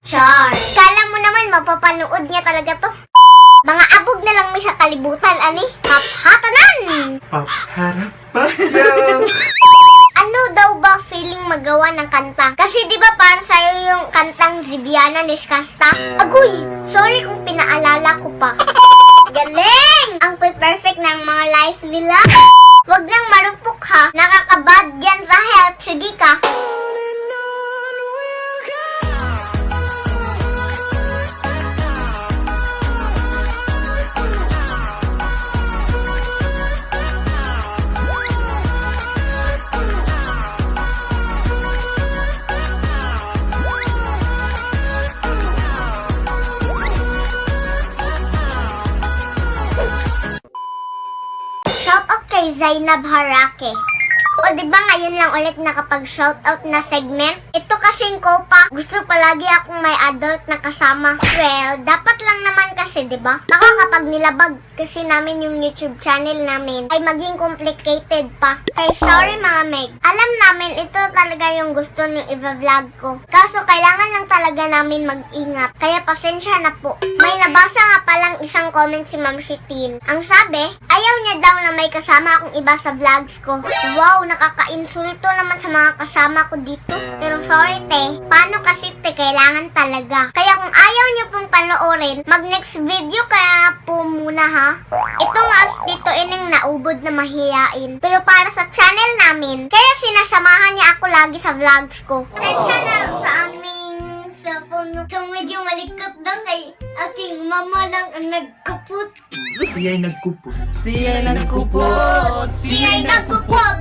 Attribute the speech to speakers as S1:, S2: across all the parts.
S1: Char. Kala mo naman mapapanood niya talaga to. Mga abog na lang may sa kalibutan, ani? Haphatanan!
S2: Harap pa yan.
S1: Ano daw ba feeling magawa ng kanta? Kasi di ba para sa'yo yung kantang Zibiana ni Skasta? Agoy! Sorry kung pinaalala ko pa. Galing! Ang perfect ng mga life nila. Wag nang marupok ha. Nakakabad yan sa health. Sige ka. Shoutout kay Zainab Harake. O diba ngayon lang ulit nakapag-shoutout na segment? Ito kasing ko pa, gusto palagi akong may adult na kasama. Well, dapat lang naman kasi diba? Baka kapag nilabag kasi namin yung YouTube channel namin, ay maging complicated pa. Kaya sorry mga Meg. Alam namin ito talaga yung gusto ng i-vlog ko. Kaso kailangan lang talaga namin mag-ingat. Kaya pasensya na po. May nabasa nga palang isang comment si Ma'am Shitin. Ang sabi, ayaw niya daw na may kasama akong iba sa vlogs ko. Wow, nakaka-insulto naman sa mga kasama ko dito. Pero sorry te, paano kasi te, kailangan talaga. Kaya kung ayaw niyo pong panoorin, mag-next video kaya po muna ha. Ito nga dito ining naubod na mahiyain. Pero para sa channel namin, kaya sinasamahan niya ako lagi sa vlogs ko. Pasensya na sa aming cellphone kung medyo malikot daw kay aking mama lang ang nagkupot.
S2: Siya'y nagkupot.
S3: Siya'y nagkupot.
S1: Siya'y nagkupot.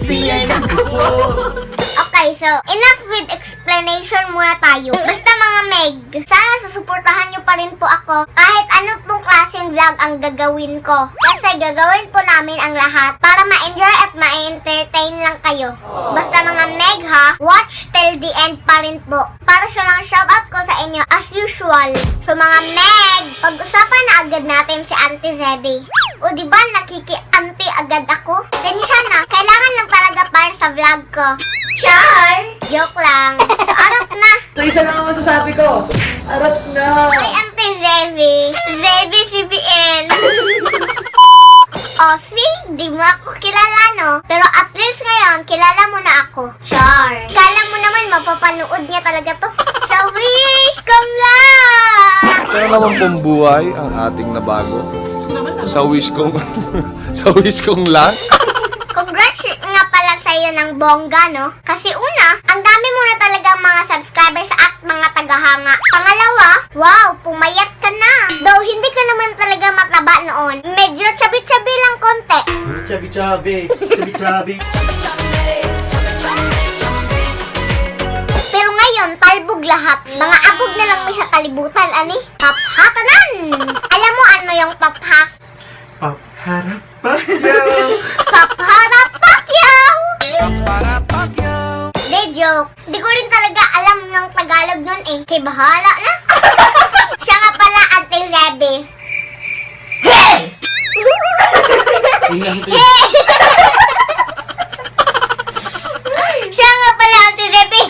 S3: Siya'y nagkupot.
S1: Okay, so enough with explanation muna tayo. Basta mga Meg, sana susuportahan nyo pa rin po ako kahit ano pong klaseng vlog ang gagawin ko. Kasi gagawin po namin ang lahat para ma-enjoy at ma-entertain lang kayo. Basta mga Meg ha, watch till the end pa rin po. Para sa mga shoutout ko sa inyo as usual. So mga Meg, pag-usapan na agad natin si Auntie Zebby. O diba nakiki-auntie agad ako? Sensya na, kailangan lang talaga para sa vlog ko. Char! Joke lang. So, arap na.
S3: So, isa lang ang masasabi ko. Arap na.
S1: Ay, Auntie Zebby. Zebby CBN. O, see? Di mo ako kilala, no? Pero at least ngayon, kilala mo na ako. Char. Kala mo naman, mapapanood niya talaga to. Sa wish kong lang!
S4: Sana naman pong buhay ang ating nabago. Sa wish kong sa wish kong lang.
S1: Congrats nga pala sa'yo ng bongga, no? Kasi una, ang dami mo na talagang mga subscribers at mga tagahanga. Pangalawa, wow, pumayat ka na. Though hindi ka naman talaga mataba noon. Medyo chubby-chubby lang konti.
S2: Chabi-chabi. Chabi-chabi.
S1: Pero ngayon, talbog lahat. Mga abog na lang may sa kalibutan, ani? Haphatanan! Alam mo ano yung paphak?
S2: Harap pa yan.
S1: Papharap Pacquiao! De, joke. Di ko rin talaga alam ng Tagalog nun eh. Kaya bahala na. Siya nga pala, Ate Zebby. Siya nga pala, Ate Zebby.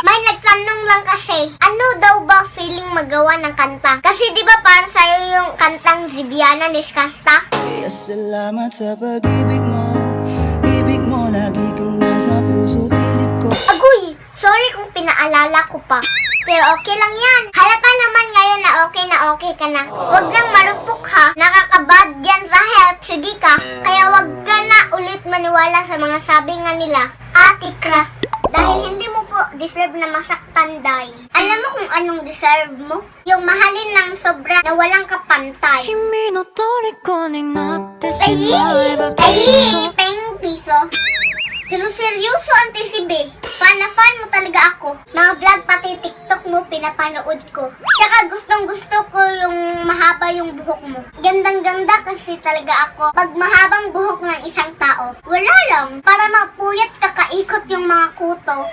S1: May nagtanong lang kasi, ano daw ba feeling magawa ng kanta? Kasi di ba para sa'yo yung kantang Zibiana ni Skasta?
S5: Kaya salamat sa pag-ibig mo. Ibig mo lagi kang nasa puso't isip ko.
S1: Agoy! Sorry kung pinaalala ko pa. Pero okay lang yan. Halata naman ngayon na okay ka na. Huwag nang marupok ha. Nakakabad yan sa health. Sige ka. Kaya wag ka na ulit maniwala sa mga sabi nga nila. Ate Kra. Dahil hindi mo po deserve na masaktan, Day. Alam mo kung anong deserve mo? Yung mahalin ng sobra na walang kapantay.
S6: 君の虜になってし
S1: Ay!
S6: まえばきっ
S1: Ay!
S6: と
S1: Peng piso. Pero seryoso, Auntie si B. Fan na fan mo talaga ako. Mga vlog pati TikTok mo pinapanood ko. Tsaka gustong gusto ko yung mahaba yung buhok mo. Gandang-ganda kasi talaga ako pag mahabang buhok ng isang tao. Wala lang, para mapuyat kakaikot yung mga kuto.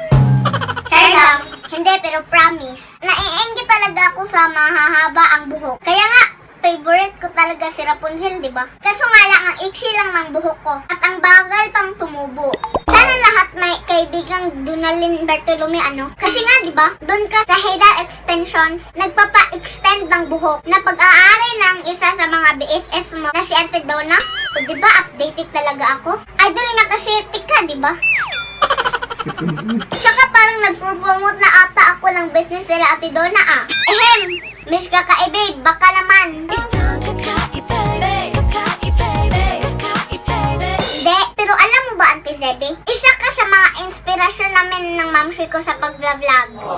S1: Kaya lang, hindi pero promise. Naiengit talaga ako sa mahahaba ang buhok. Kaya nga, favorite ko talaga si Rapunzel, di ba? Kaso nga lang, ang iksi lang ng buhok ko at ang bagal pang tumubo. Sana lahat may kaibigang Donalyn Bartolome, ano? Kasi nga, di ba? Doon ka sa Haidal Extensions, nagpapa-extend ng buhok na pag-aari ng isa sa mga BFF mo na si Ate Donna. O, di ba? Updated talaga ako. Idol nga kasi tika, di ba? Tsaka parang nagpo-promote na ata ako ng business nila Ate Donna, ah. Ehem! Miss Kakaibe, baka naman. Hindi, pero alam mo ba, Auntie Zebe? Isa ka sa mga inspirasyon namin ng mamsi ko sa pag-vlog.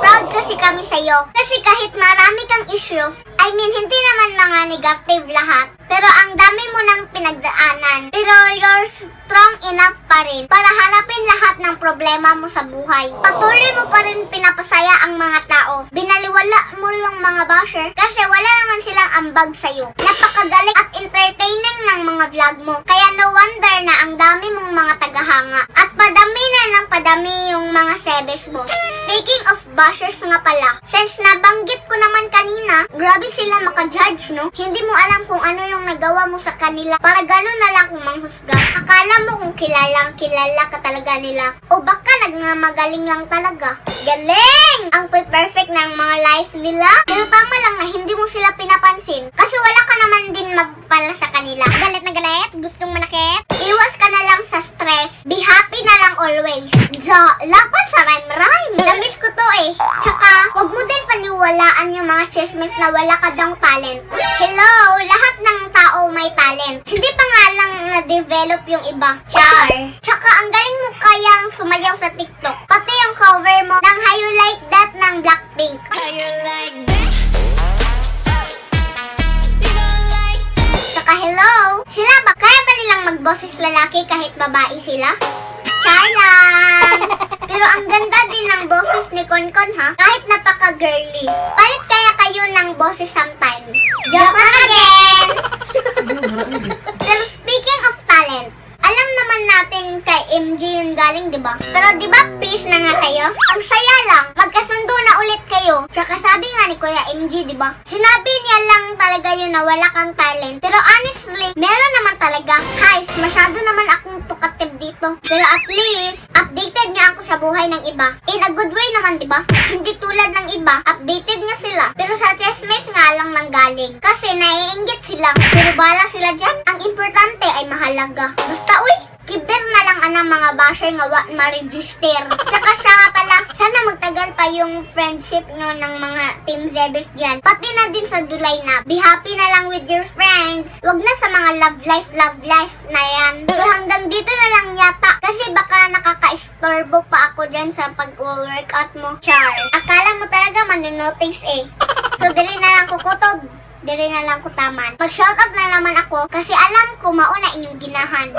S1: Proud kasi kami sa'yo. Kasi kahit marami kang issue, I mean, hindi naman mga negative lahat, pero ang dami mo nang pinagdaanan. Pero you're strong enough pa rin para harapin lahat ng problema mo sa buhay. Patuloy mo pa rin pinapasaya ang mga tao. Binaliwala mo yung mga basher kasi wala naman silang ambag sa'yo. Napakagaling at entertaining ng mga vlog mo. Kaya no wonder na ang dami mong mga tagahanga. At padami na ng padami yung mga sebes mo. Speaking of bashers nga pala, since nabanggit ko naman kanina, grabe sila maka-judge, no? Hindi mo alam kung ano yung nagawa mo sa kanila para gano'n na lang kung manghusga. Akala mo kung kilala ka talaga nila. O baka nagmamagaling lang talaga. Galing! Ang perfect ng mga life nila. Pero tama lang na hindi mo sila pinapansin. Kasi wala ka naman din mapala sa kanila. Galit na galit? Gustong manakit? Iwas ka na lang sa stress. Be happy na lang always. Laban sa rhyme-rhyme. Namiss ko to eh. Tsaka, wag mo din paniwalaan yung mga chismis na wala ka daw talent. Hello, lahat ng tao may talent. Hindi pa nga lang na-develop yung iba. Char. Tsaka, ang galing mo kayang sumayaw sa TikTok. Pati yung cover mo ng How You Like That ng Blackpink. Tsaka, hello, sila ba? Kaya ba nilang magboses lalaki kahit babae sila? Char lang! Pero ang ganda din ng boses ni Konkon, ha? Kahit napaka-girly. Palit kaya kayo ng boses sometimes. Joke lang again! Pero speaking of talent, alam naman natin kay MG yun galing, di ba? Pero di ba peace na nga kayo? Ang saya lang, magkasundo na ulit kayo. Tsaka sabi nga ni Kuya MG, di ba? Sinabi niya lang talaga yun na wala kang talent. Pero honestly, meron naman talaga. Guys, masyado naman akong tukative dito. Pero at least, updated nga ako sa buhay ng iba. In a good way naman, di ba? Hindi tulad ng iba, updated nga sila. Pero sa chessmates nga lang nanggaling. Kasi naiinggit sila. Pero bala sila dyan. Ang importante ay mahalaga. Basta uy, kiber na lang anang mga basher nga wa ma-register. Tsaka siya nga pala, sana magtagal pa yung friendship nyo ng mga Team Zebes dyan. Pati na din sa Dulay na. Be happy na lang with your friends. Wag na sa mga love life na yan. So hanggang dito na lang yata. Kasi baka nakaka-istorbo pa ako dyan sa pag-workout mo. Char. Akala mo talaga maninotice eh. So dili na lang kukutob. Dili na lang ko taman. Mag-shoutout na naman ako kasi alam ko mauna inyong ginahan.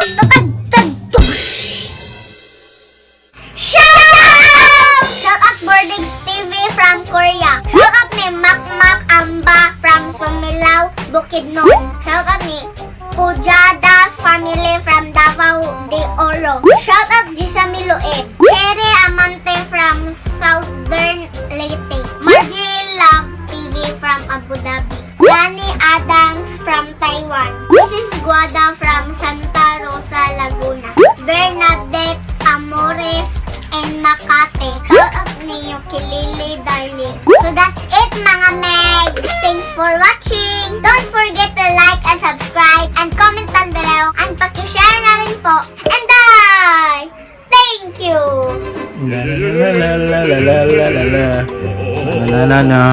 S1: Shoutout! Shoutout Bordings TV from Korea. Shoutout ni Makmak Amba from Sumilaw, Bukidnon. Shoutout ni Pujadas family from Davao de Oro. Shoutout Gisamiloe. Cherry Amante from Southern Leyte. Margie Love TV from Abu Dhabi. Danny Adams from Taiwan. This is Guada from Santa Rosa, Laguna. Bernadette Amores and Makate. Shout out niyo Kilili Darling. So that's it mga Meg. Thanks for watching. Don't forget to like and subscribe and comment down below and paki-share na rin po. And bye! Thank you!
S2: La la la la la la la la la la la la.